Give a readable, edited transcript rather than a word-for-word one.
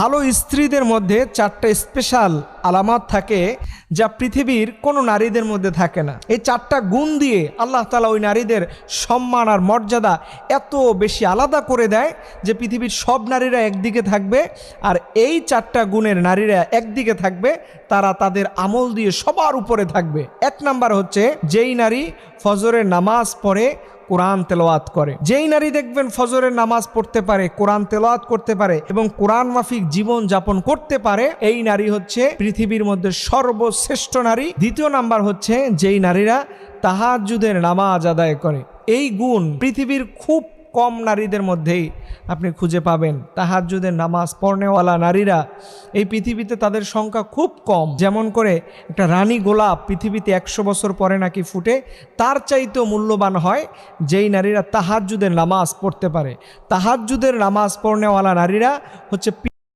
ভালো স্ত্রীদের মধ্যে 4টা স্পেশাল আলামত থাকে যা পৃথিবীর কোনো নারীদের মধ্যে থাকে না। এই 4টা গুণ দিয়ে আল্লাহ তাআলা ওই নারীদের সম্মান আর মর্যাদা এত বেশি আলাদা করে দেয় যে পৃথিবীর সব নারীরা একদিকে থাকবে, আর এই 4টা গুণের নারীরা একদিকে থাকবে, তারা তাদের আমল দিয়ে সবার উপরে থাকবে। 1 নাম্বার হচ্ছে যেই নারী ফজরের নামাজ পড়ে, কোরআন তেলাওয়াত করে। যেই নারী দেখবেন ফজরের নামাজ পড়তে পারে, কোরআন তেলাওয়াত করতে পারে এবং কোরআন মাফিক জীবন যাপন করতে পারে, এই নারী হচ্ছে পৃথিবীর মধ্যে সর্বশ্রেষ্ঠ নারী। 2 নাম্বার হচ্ছে যেই নারীরা তাহাজ্জুদের নামাজ আদায় করে। এই গুণ পৃথিবীর খুব কম নারীদের মধ্যেই আপনি খুঁজে পাবেন। তাহাজ্জুদের নামাজ পড়নেওয়ালা নারীরা এই পৃথিবীতে তাদের সংখ্যা খুব কম। যেমন করে একটা রানী গোলাপ পৃথিবীতে 100 বছর পরে নাকি ফুটে, তার চাইতেও মূল্যবান হয় যেই নারীরা তাহাজ্জুদের নামাজ পড়তে পারে। তাহাজ্জুদের নামাজ পড়নেওয়ালা নারীরা হচ্ছে